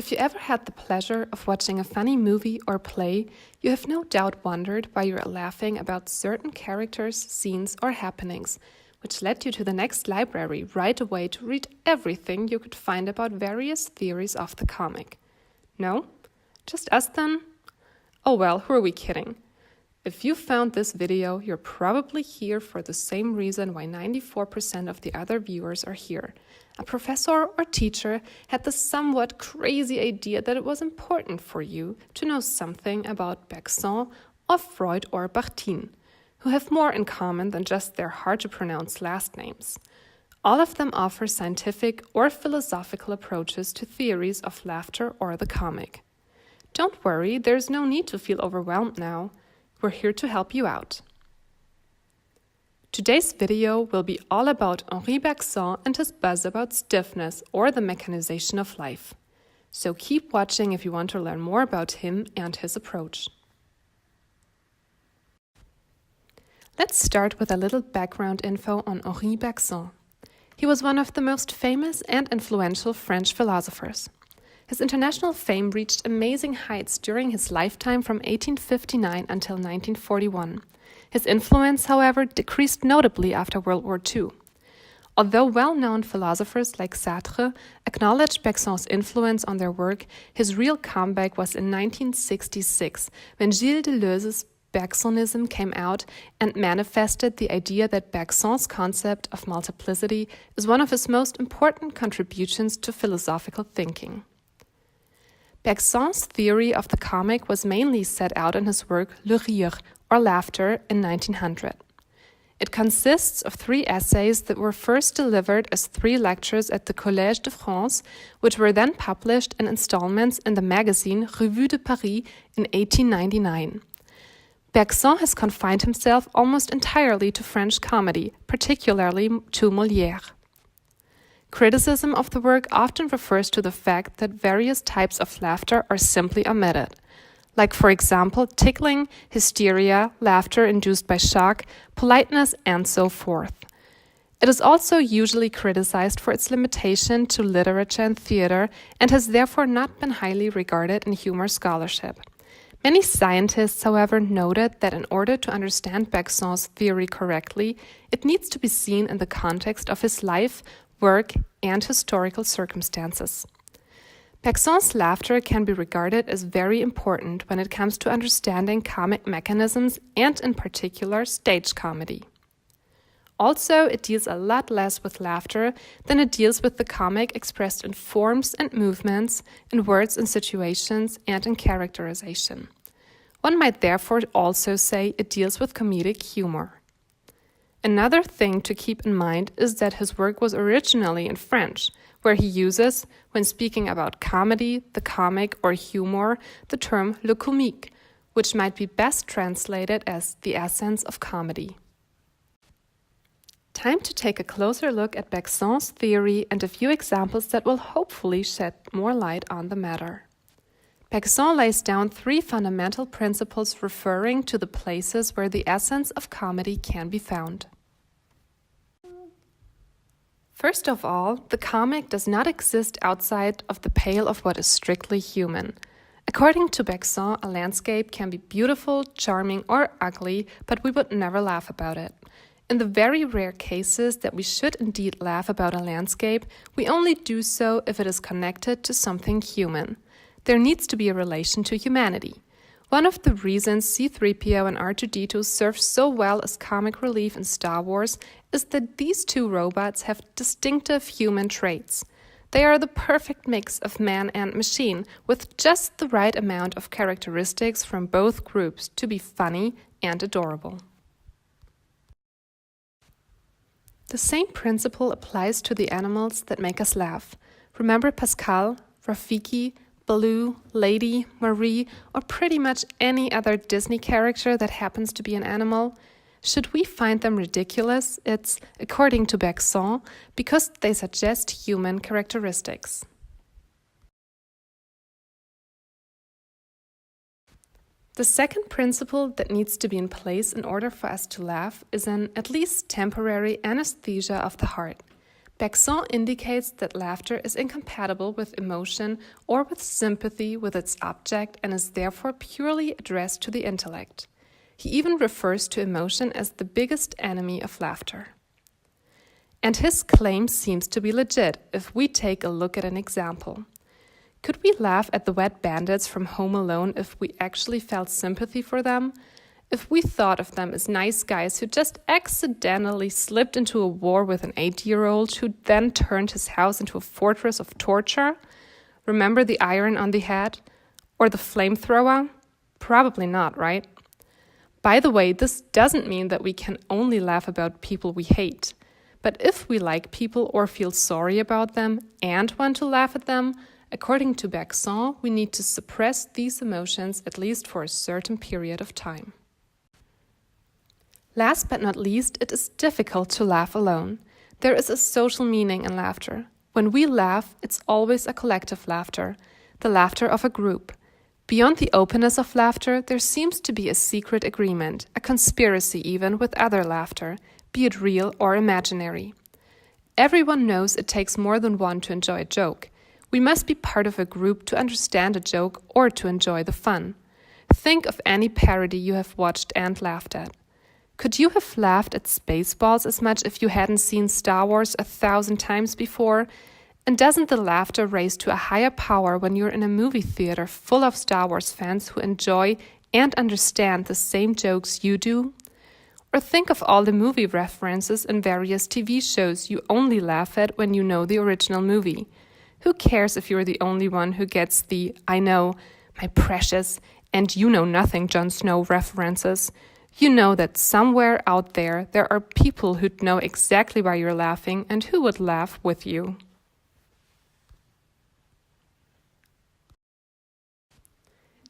If you ever had the pleasure of watching a funny movie or play, you have no doubt wondered why you are laughing about certain characters, scenes, or happenings, which led you to the next library right away to read everything you could find about various theories of the comic. No? Just us then? Oh well, who are we kidding? If you found this video, you're probably here for the same reason why 94% of the other viewers are here. A professor or teacher had the somewhat crazy idea that it was important for you to know something about Bergson or Freud or Bakhtin, who have more in common than just their hard-to-pronounce last names. All of them offer scientific or philosophical approaches to theories of laughter or the comic. Don't worry, there's no need to feel overwhelmed now. We're here to help you out. Today's video will be all about Henri Bergson and his buzz about stiffness or the mechanization of life. So keep watching if you want to learn more about him and his approach. Let's start with a little background info on Henri Bergson. He was one of the most famous and influential French philosophers. His international fame reached amazing heights during his lifetime from 1859 until 1941. His influence, however, decreased notably after World War II. Although well-known philosophers like Sartre acknowledged Bergson's influence on their work, his real comeback was in 1966 when Gilles Deleuze's Bergsonism came out and manifested the idea that Bergson's concept of multiplicity is one of his most important contributions to philosophical thinking. Bergson's theory of the comic was mainly set out in his work Le Rire, or Laughter, in 1900. It consists of 3 essays that were first delivered as 3 lectures at the Collège de France, which were then published in installments in the magazine Revue de Paris in 1899. Bergson has confined himself almost entirely to French comedy, particularly to Molière. Criticism of the work often refers to the fact that various types of laughter are simply omitted, like, for example, tickling, hysteria, laughter induced by shock, politeness, and so forth. It is also usually criticized for its limitation to literature and theater and has therefore not been highly regarded in humor scholarship. Many scientists, however, noted that in order to understand Bergson's theory correctly, it needs to be seen in the context of his life, work, and historical circumstances. Bergson's laughter can be regarded as very important when it comes to understanding comic mechanisms and, in particular, stage comedy. Also, it deals a lot less with laughter than it deals with the comic expressed in forms and movements, in words and situations, and in characterization. One might therefore also say it deals with comedic humor. Another thing to keep in mind is that his work was originally in French, where he uses, when speaking about comedy, the comic, or humor, the term le comique, which might be best translated as the essence of comedy. Time to take a closer look at Bergson's theory and a few examples that will hopefully shed more light on the matter. Bergson lays down 3 fundamental principles referring to the places where the essence of comedy can be found. First of all, the comic does not exist outside of the pale of what is strictly human. According to Bergson, a landscape can be beautiful, charming, or ugly, but we would never laugh about it. In the very rare cases that we should indeed laugh about a landscape, we only do so if it is connected to something human. There needs to be a relation to humanity. One of the reasons C-3PO and R2-D2 serve so well as comic relief in Star Wars is that these 2 robots have distinctive human traits. They are the perfect mix of man and machine, with just the right amount of characteristics from both groups to be funny and adorable. The same principle applies to the animals that make us laugh. Remember Pascal, Rafiki, Baloo, Lady, Marie, or pretty much any other Disney character that happens to be an animal? Should we find them ridiculous? It's, according to Bergson, because they suggest human characteristics. The second principle that needs to be in place in order for us to laugh is an, at least temporary, anesthesia of the heart. Bergson indicates that laughter is incompatible with emotion or with sympathy with its object and is therefore purely addressed to the intellect. He even refers to emotion as the biggest enemy of laughter. And his claim seems to be legit if we take a look at an example. Could we laugh at the wet bandits from Home Alone if we actually felt sympathy for them? If we thought of them as nice guys who just accidentally slipped into a war with an 8-year-old who then turned his house into a fortress of torture? Remember the iron on the head? Or the flamethrower? Probably not, right? By the way, this doesn't mean that we can only laugh about people we hate. But if we like people or feel sorry about them and want to laugh at them, according to Bergson, we need to suppress these emotions at least for a certain period of time. Last but not least, it is difficult to laugh alone. There is a social meaning in laughter. When we laugh, it's always a collective laughter, the laughter of a group. Beyond the openness of laughter, there seems to be a secret agreement, a conspiracy even with other laughter, be it real or imaginary. Everyone knows it takes more than one to enjoy a joke. We must be part of a group to understand a joke or to enjoy the fun. Think of any parody you have watched and laughed at. Could you have laughed at Spaceballs as much if you hadn't seen Star Wars 1,000 times before? And doesn't the laughter raise to a higher power when you're in a movie theater full of Star Wars fans who enjoy and understand the same jokes you do? Or think of all the movie references in various TV shows you only laugh at when you know the original movie. Who cares if you're the only one who gets the "I know, my precious, and you know nothing, Jon Snow" references? You know that somewhere out there are people who'd know exactly why you're laughing and who would laugh with you.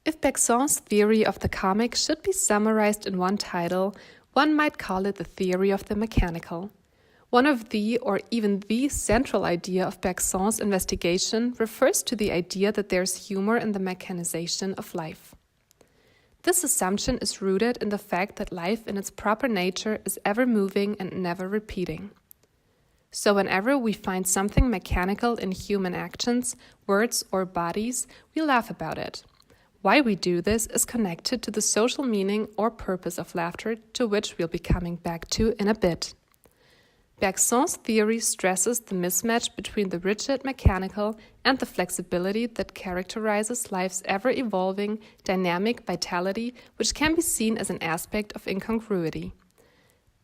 If Bergson's theory of the comic should be summarized in one title, one might call it the theory of the mechanical. One of the, or even the central idea of Bergson's investigation refers to the idea that there's humor in the mechanization of life. This assumption is rooted in the fact that life in its proper nature is ever moving and never repeating. So whenever we find something mechanical in human actions, words, or bodies, we laugh about it. Why we do this is connected to the social meaning or purpose of laughter, to which we'll be coming back to in a bit. Bergson's theory stresses the mismatch between the rigid mechanical and the flexibility that characterizes life's ever-evolving, dynamic vitality, which can be seen as an aspect of incongruity.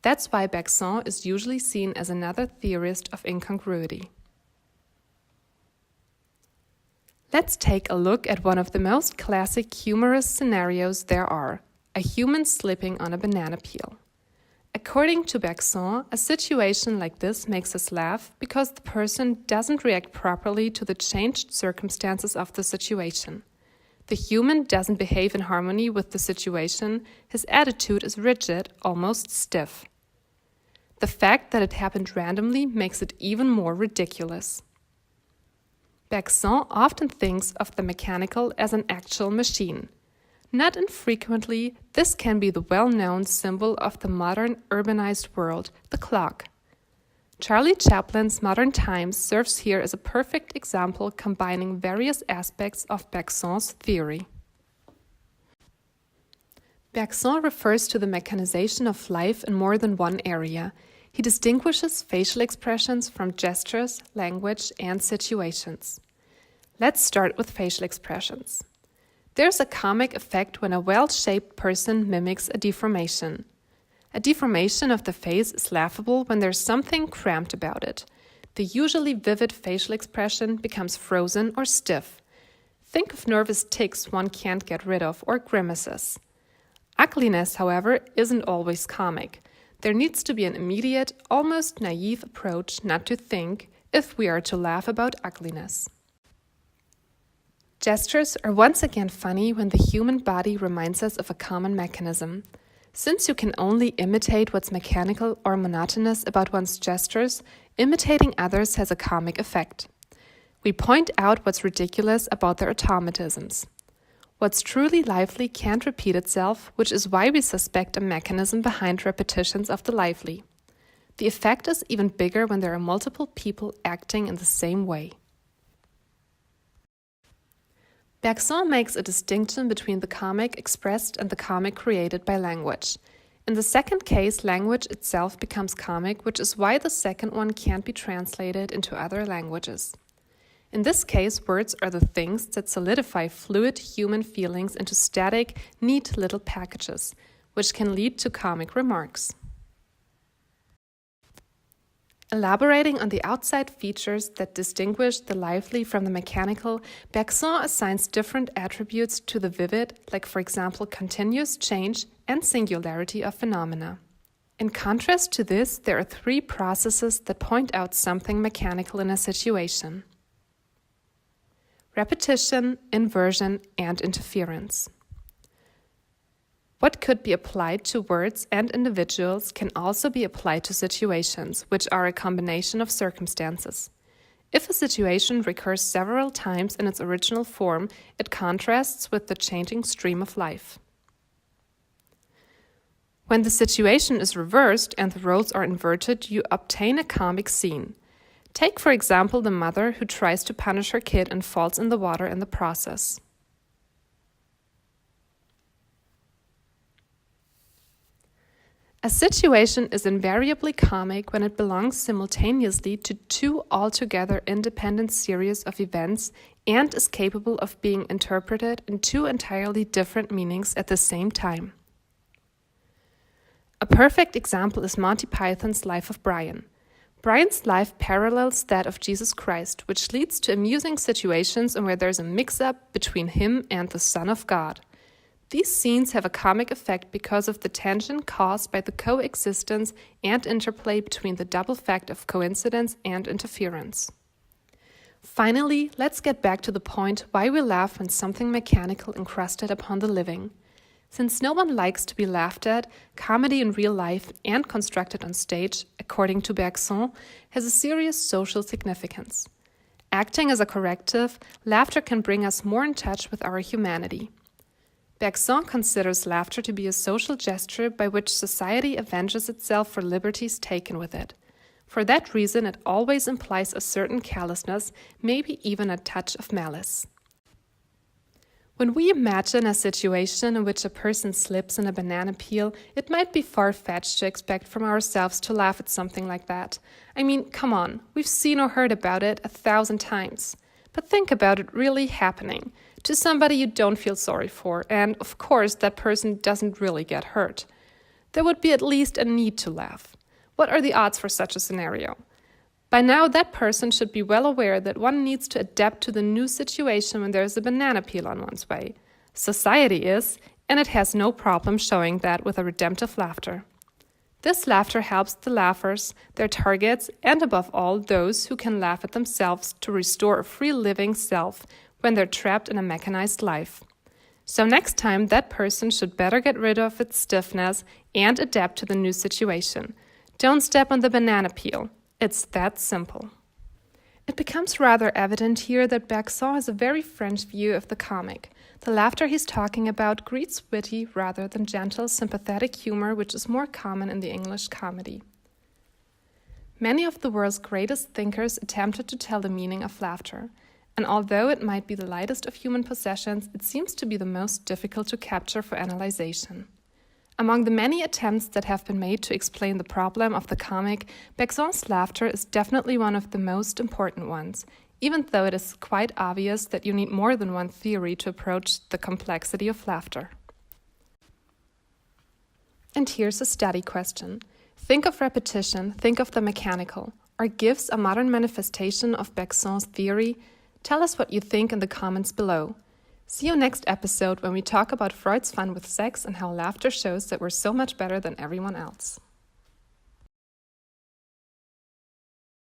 That's why Bergson is usually seen as another theorist of incongruity. Let's take a look at one of the most classic humorous scenarios there are, a human slipping on a banana peel. According to Bergson, a situation like this makes us laugh because the person doesn't react properly to the changed circumstances of the situation. The human doesn't behave in harmony with the situation, his attitude is rigid, almost stiff. The fact that it happened randomly makes it even more ridiculous. Bergson often thinks of the mechanical as an actual machine. Not infrequently, this can be the well-known symbol of the modern urbanized world, the clock. Charlie Chaplin's Modern Times serves here as a perfect example combining various aspects of Bergson's theory. Bergson refers to the mechanization of life in more than one area. He distinguishes facial expressions from gestures, language, and situations. Let's start with facial expressions. There's a comic effect when a well-shaped person mimics a deformation. A deformation of the face is laughable when there's something cramped about it. The usually vivid facial expression becomes frozen or stiff. Think of nervous tics one can't get rid of or grimaces. Ugliness, however, isn't always comic. There needs to be an immediate, almost naive approach not to think if we are to laugh about ugliness. Gestures are once again funny when the human body reminds us of a common mechanism. Since you can only imitate what's mechanical or monotonous about one's gestures, imitating others has a comic effect. We point out what's ridiculous about their automatisms. What's truly lively can't repeat itself, which is why we suspect a mechanism behind repetitions of the lively. The effect is even bigger when there are multiple people acting in the same way. Bergson makes a distinction between the comic expressed and the comic created by language. In the second case, language itself becomes comic, which is why the second one can't be translated into other languages. In this case, words are the things that solidify fluid human feelings into static, neat little packages, which can lead to comic remarks. Elaborating on the outside features that distinguish the lively from the mechanical, Bergson assigns different attributes to the vivid, like for example continuous change and singularity of phenomena. In contrast to this, there are three processes that point out something mechanical in a situation: repetition, inversion, and interference. What could be applied to words and individuals can also be applied to situations, which are a combination of circumstances. If a situation recurs several times in its original form, it contrasts with the changing stream of life. When the situation is reversed and the roles are inverted, you obtain a comic scene. Take, for example, the mother who tries to punish her kid and falls in the water in the process. A situation is invariably comic when it belongs simultaneously to two altogether independent series of events and is capable of being interpreted in two entirely different meanings at the same time. A perfect example is Monty Python's Life of Brian. Brian's life parallels that of Jesus Christ, which leads to amusing situations in where there's a mix-up between him and the Son of God. These scenes have a comic effect because of the tension caused by the coexistence and interplay between the double fact of coincidence and interference. Finally, let's get back to the point why we laugh when something mechanical encrusted upon the living. Since no one likes to be laughed at, comedy in real life and constructed on stage, according to Bergson, has a serious social significance. Acting as a corrective, laughter can bring us more in touch with our humanity. Bergson considers laughter to be a social gesture by which society avenges itself for liberties taken with it. For that reason, it always implies a certain callousness, maybe even a touch of malice. When we imagine a situation in which a person slips in a banana peel, it might be far-fetched to expect from ourselves to laugh at something like that. I mean, come on, we've seen or heard about it 1,000 times. But think about it really happening to somebody you don't feel sorry for, and of course that person doesn't really get hurt. There would be at least a need to laugh. What are the odds for such a scenario? By now, that person should be well aware that one needs to adapt to the new situation when there's a banana peel on one's way. Society is, and it has no problem showing that with a redemptive laughter. This laughter helps the laughers, their targets, and above all, those who can laugh at themselves to restore a free living self when they're trapped in a mechanized life. So next time, that person should better get rid of its stiffness and adapt to the new situation. Don't step on the banana peel. It's that simple. It becomes rather evident here that Bergson has a very French view of the comic. The laughter he's talking about greets witty rather than gentle, sympathetic humor, which is more common in the English comedy. Many of the world's greatest thinkers attempted to tell the meaning of laughter, and although it might be the lightest of human possessions, it seems to be the most difficult to capture for analyzation. Among the many attempts that have been made to explain the problem of the comic, Bergson's laughter is definitely one of the most important ones, even though it is quite obvious that you need more than one theory to approach the complexity of laughter. And here's a study question. Think of repetition, think of the mechanical. Are GIFS a modern manifestation of Bergson's theory? Tell us what you think in the comments below. See you next episode when we talk about Freud's fun with sex and how laughter shows that we're so much better than everyone else.